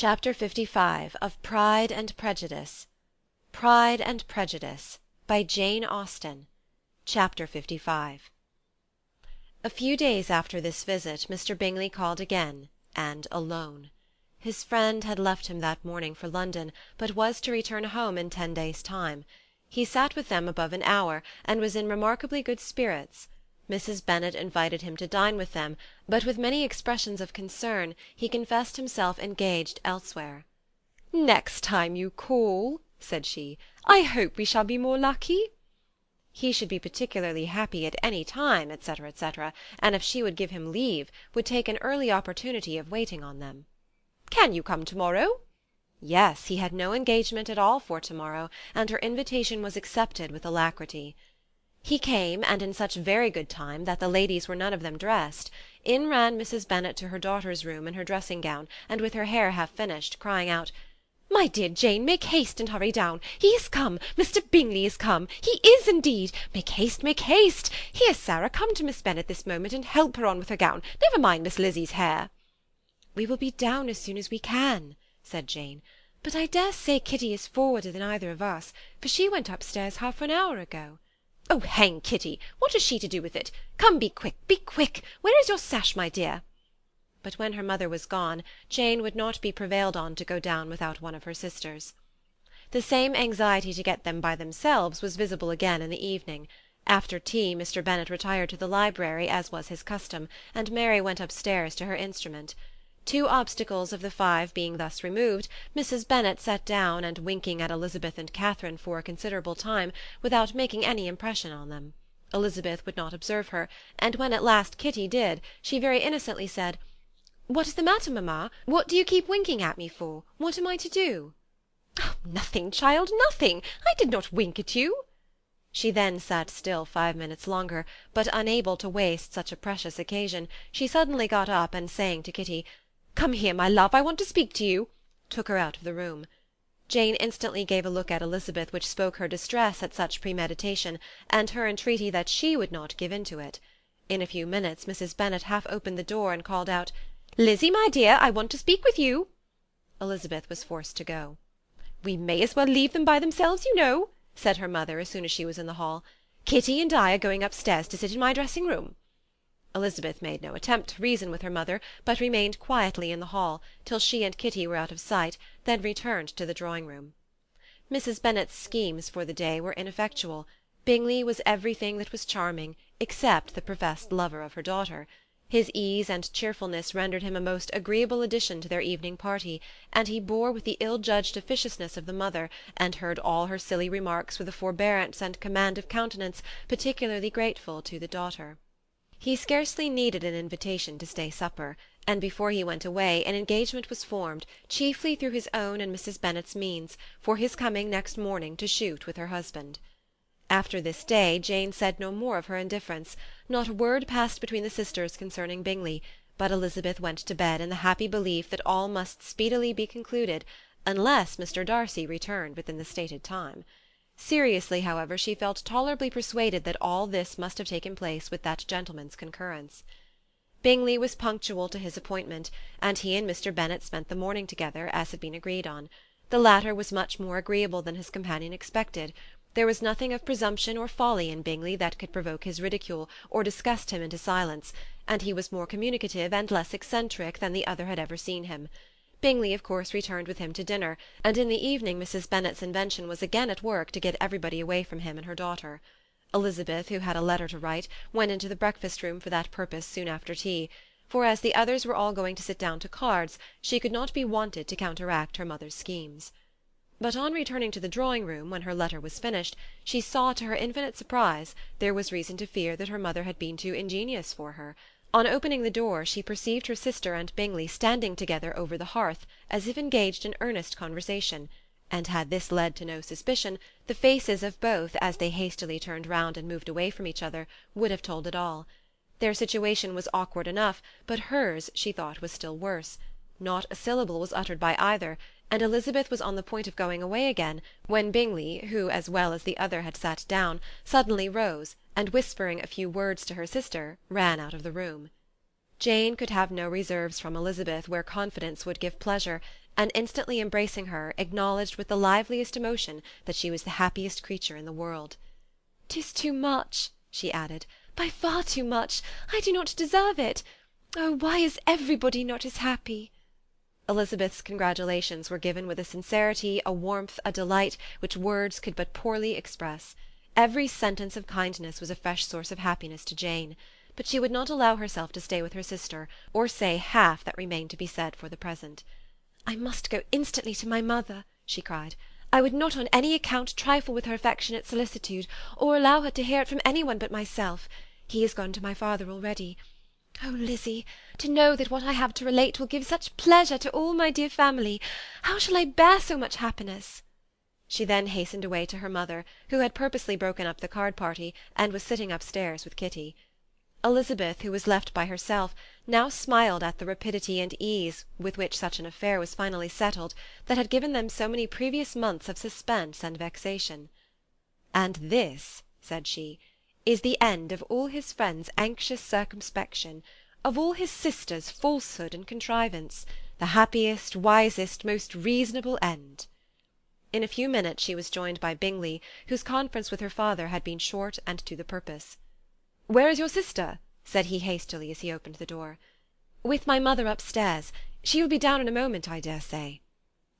Chapter 55 of Pride and Prejudice. Pride and Prejudice, by Jane Austen. Chapter 55. A few days after this visit Mr. Bingley called again, and alone. His friend had left him that morning for London, but was to return home in 10 days' time. He sat with them above an hour, and was in remarkably good spirits. Mrs. Bennet invited him to dine with them, but with many expressions of concern he confessed himself engaged elsewhere. "Next time you call," said she, "I hope we shall be more lucky." He should be particularly happy at any time, etc., etc., and if she would give him leave, would take an early opportunity of waiting on them. "Can you come to-morrow?" Yes, he had no engagement at all for to-morrow, and her invitation was accepted with alacrity. He came, and in such very good time that the ladies were none of them dressed. In ran Mrs. Bennet to her daughter's room in her dressing-gown, and with her hair half finished, crying out, "My dear Jane, make haste and hurry down. He is come. Mr. Bingley is come. He is indeed. Make haste, make haste. Here, Sarah, come to Miss Bennet this moment, and help her on with her gown. Never mind Miss Lizzie's hair." "We will be down as soon as we can," said Jane. "But I dare say Kitty is forwarder than either of us, for she went upstairs half an hour ago." "Oh, hang Kitty! What has she to do with it? Come, be quick, be quick! Where is your sash, my dear?" But when her mother was gone, Jane would not be prevailed on to go down without one of her sisters. The same anxiety to get them by themselves was visible again in the evening. After tea Mr. Bennet retired to the library, as was his custom, and Mary went upstairs to her instrument. 2 obstacles of the 5 being thus removed, Mrs. Bennet sat down, and winking at Elizabeth and Catherine for a considerable time, without making any impression on them. Elizabeth would not observe her, and when at last Kitty did, she very innocently said, "What is the matter, mamma? What do you keep winking at me for? What am I to do?" "Oh, nothing, child, nothing. I did not wink at you." She then sat still 5 minutes longer, but unable to waste such a precious occasion, she suddenly got up, and saying to Kitty, "Come here, my love, I want to speak to you," took her out of the room. Jane instantly gave a look at Elizabeth which spoke her distress at such premeditation, and her entreaty that she would not give in to it. In a few minutes Mrs. Bennet half opened the door and called out, "Lizzie, my dear, I want to speak with you." Elizabeth was forced to go. "We may as well leave them by themselves, you know," said her mother as soon as she was in the hall. "Kitty and I are going upstairs to sit in my dressing-room." Elizabeth made no attempt to reason with her mother, but remained quietly in the hall, till she and Kitty were out of sight, then returned to the drawing-room. Mrs. Bennet's schemes for the day were ineffectual. Bingley was everything that was charming, except the professed lover of her daughter. His ease and cheerfulness rendered him a most agreeable addition to their evening party, and he bore with the ill-judged officiousness of the mother, and heard all her silly remarks with a forbearance and command of countenance particularly grateful to the daughter. He scarcely needed an invitation to stay supper, and before he went away an engagement was formed, chiefly through his own and Mrs. Bennet's means, for his coming next morning to shoot with her husband. After this day Jane said no more of her indifference. Not a word passed between the sisters concerning Bingley, but Elizabeth went to bed in the happy belief that all must speedily be concluded, unless Mr. Darcy returned within the stated time. Seriously, however, she felt tolerably persuaded that all this must have taken place with that gentleman's concurrence. Bingley was punctual to his appointment, and he and Mr. Bennet spent the morning together, as had been agreed on. The latter was much more agreeable than his companion expected. There was nothing of presumption or folly in Bingley that could provoke his ridicule, or disgust him into silence, and he was more communicative and less eccentric than the other had ever seen him. Bingley of course returned with him to dinner, and in the evening Mrs. Bennet's invention was again at work to get everybody away from him and her daughter. Elizabeth, who had a letter to write, went into the breakfast-room for that purpose soon after tea, for as the others were all going to sit down to cards, she could not be wanted to counteract her mother's schemes. But on returning to the drawing-room, when her letter was finished, she saw, to her infinite surprise, there was reason to fear that her mother had been too ingenious for her. On opening the door, she perceived her sister and Bingley standing together over the hearth, as if engaged in earnest conversation, and had this led to no suspicion, the faces of both, as they hastily turned round and moved away from each other, would have told it all. Their situation was awkward enough, but hers, she thought, was still worse. Not a syllable was uttered by either, and Elizabeth was on the point of going away again, when Bingley, who as well as the other had sat down, suddenly rose, and whispering a few words to her sister, ran out of the room. Jane could have no reserves from Elizabeth where confidence would give pleasure, and instantly embracing her, acknowledged with the liveliest emotion that she was the happiest creature in the world. "'Tis too much," she added, "by far too much. I do not deserve it. Oh, why is everybody not as happy?" Elizabeth's congratulations were given with a sincerity, a warmth, a delight, which words could but poorly express. Every sentence of kindness was a fresh source of happiness to Jane. But she would not allow herself to stay with her sister, or say half that remained to be said for the present. "I must go instantly to my mother," she cried. "I would not on any account trifle with her affectionate solicitude, or allow her to hear it from any one but myself. He is gone to my father already. Oh, Lizzie, to know that what I have to relate will give such pleasure to all my dear family! How shall I bear so much happiness?" She then hastened away to her mother, who had purposely broken up the card-party, and was sitting upstairs with Kitty. Elizabeth, who was left by herself, now smiled at the rapidity and ease with which such an affair was finally settled, that had given them so many previous months of suspense and vexation. "And this," said she, "is the end of all his friends' anxious circumspection, of all his sisters' falsehood and contrivance, the happiest, wisest, most reasonable end." In a few minutes she was joined by Bingley, whose conference with her father had been short and to the purpose. "Where is your sister?" said he hastily as he opened the door. "With my mother upstairs. She will be down in a moment, I dare say."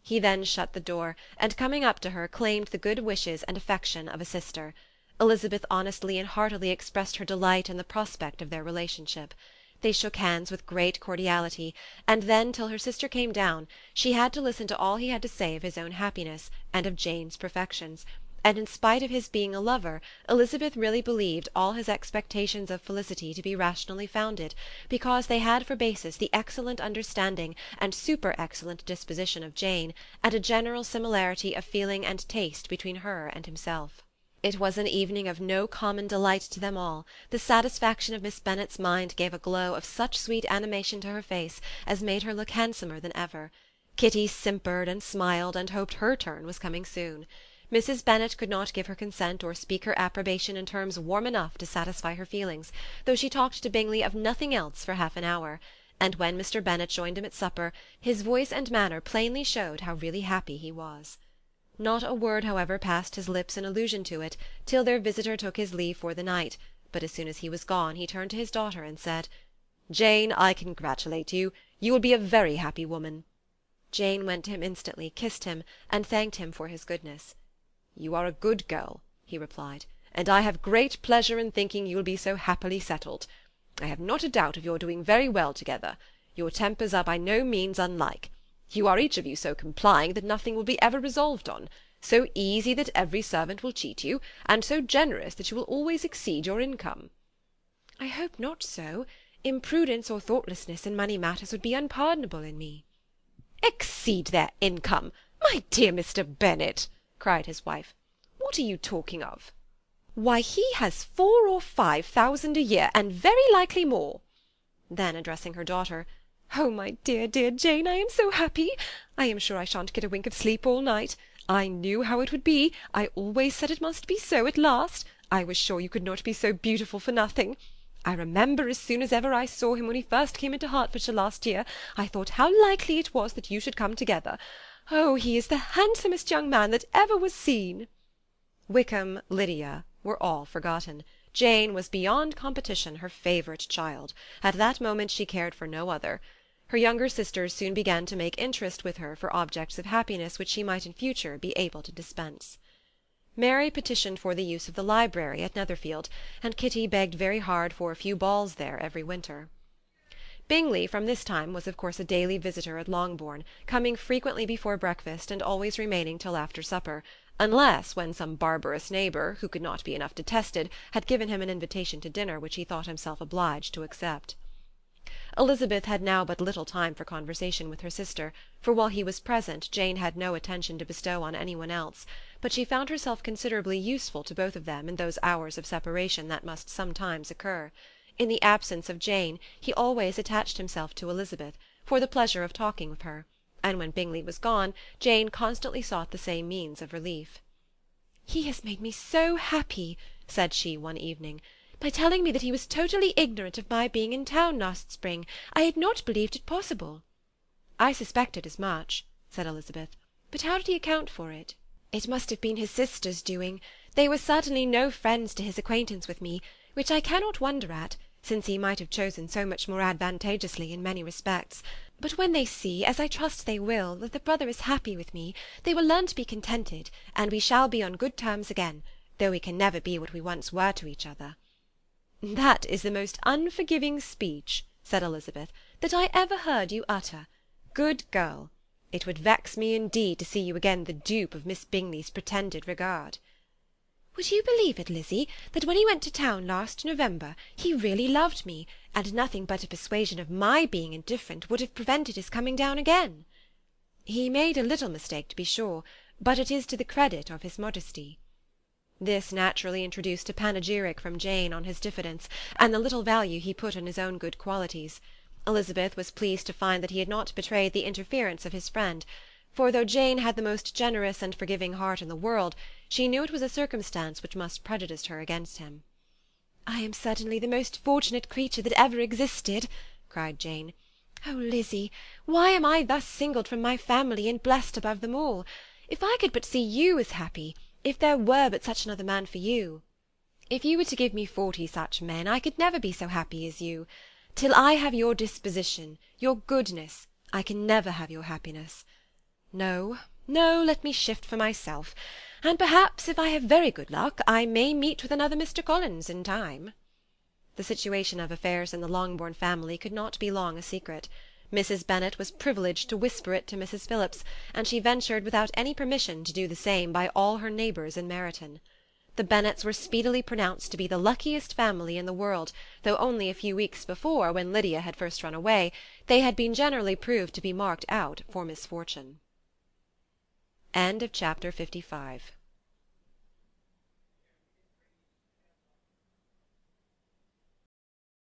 He then shut the door, and coming up to her, claimed the good wishes and affection of a sister. Elizabeth honestly and heartily expressed her delight in the prospect of their relationship. They shook hands with great cordiality, and then, till her sister came down, she had to listen to all he had to say of his own happiness, and of Jane's perfections, and in spite of his being a lover, Elizabeth really believed all his expectations of felicity to be rationally founded, because they had for basis the excellent understanding and super-excellent disposition of Jane, and a general similarity of feeling and taste between her and himself. It was an evening of no common delight to them all. The satisfaction of Miss Bennet's mind gave a glow of such sweet animation to her face as made her look handsomer than ever. Kitty simpered and smiled and hoped her turn was coming soon. Mrs. Bennet could not give her consent or speak her approbation in terms warm enough to satisfy her feelings, though she talked to Bingley of nothing else for half an hour, and when Mr. Bennet joined him at supper, his voice and manner plainly showed how really happy he was. Not a word, however, passed his lips in allusion to it, till their visitor took his leave for the night, but as soon as he was gone he turned to his daughter and said, "Jane, I congratulate you. You will be a very happy woman." Jane went to him instantly, kissed him, and thanked him for his goodness. "You are a good girl," he replied, "and I have great pleasure in thinking you will be so happily settled. I have not a doubt of your doing very well together. Your tempers are by no means unlike. You are each of you so complying that nothing will be ever resolved on, so easy that every servant will cheat you, and so generous that you will always exceed your income." "I hope not so. Imprudence or thoughtlessness in money matters would be unpardonable in me." "Exceed their income! My dear Mr. Bennet!" cried his wife. "What are you talking of?" "Why, he has 4,000 or 5,000 a year, and very likely more." Then, addressing her daughter, "Oh, my dear, dear Jane, I am so happy! I am sure I shan't get a wink of sleep all night. I knew how it would be. I always said it must be so at last. I was sure you could not be so beautiful for nothing. I remember as soon as ever I saw him when he first came into Hertfordshire last year, I thought how likely it was that you should come together. Oh, he is the handsomest young man that ever was seen." Wickham, Lydia, were all forgotten. Jane was beyond competition her favourite child. At that moment she cared for no other. Her younger sisters soon began to make interest with her for objects of happiness which she might in future be able to dispense. Mary petitioned for the use of the library at Netherfield, and Kitty begged very hard for a few balls there every winter. Bingley from this time was of course a daily visitor at Longbourn, coming frequently before breakfast and always remaining till after supper, unless when some barbarous neighbour, who could not be enough detested, had given him an invitation to dinner which he thought himself obliged to accept. Elizabeth had now but little time for conversation with her sister, for while he was present Jane had no attention to bestow on any one else, but she found herself considerably useful to both of them in those hours of separation that must sometimes occur. In the absence of Jane he always attached himself to Elizabeth, for the pleasure of talking with her, and when Bingley was gone Jane constantly sought the same means of relief. "He has made me so happy," said she one evening, "by telling me that he was totally ignorant of my being in town last spring. I had not believed it possible." "I suspected as much," said Elizabeth. "But how did he account for it?" "It must have been his sister's doing. They were certainly no friends to his acquaintance with me, which I cannot wonder at, since he might have chosen so much more advantageously in many respects. But when they see, as I trust they will, that the brother is happy with me, they will learn to be contented, and we shall be on good terms again, though we can never be what we once were to each other." "That is the most unforgiving speech," said Elizabeth, "that I ever heard you utter. Good girl! It would vex me indeed to see you again the dupe of Miss Bingley's pretended regard." "Would you believe it, Lizzie, that when he went to town last November he really loved me, and nothing but a persuasion of my being indifferent would have prevented his coming down again?" "He made a little mistake, to be sure, but it is to the credit of his modesty." This naturally introduced a panegyric from Jane on his diffidence, and the little value he put on his own good qualities. Elizabeth was pleased to find that he had not betrayed the interference of his friend, for though Jane had the most generous and forgiving heart in the world, she knew it was a circumstance which must prejudice her against him. "I am certainly the most fortunate creature that ever existed," cried Jane. "Oh, Lizzie, why am I thus singled from my family and blessed above them all? If I could but see you as happy, if there were but such another man for you!" "If you were to give me 40 such men, I could never be so happy as you. Till I have your disposition, your goodness, I can never have your happiness. No, no, let me shift for myself, and perhaps, if I have very good luck, I may meet with another Mr. Collins in time." The situation of affairs in the Longbourn family could not be long a secret. Mrs. Bennet was privileged to whisper it to Mrs. Phillips, and she ventured without any permission to do the same by all her neighbours in Meryton. The Bennets were speedily pronounced to be the luckiest family in the world, though only a few weeks before, when Lydia had first run away, they had been generally proved to be marked out for misfortune. Chapter 55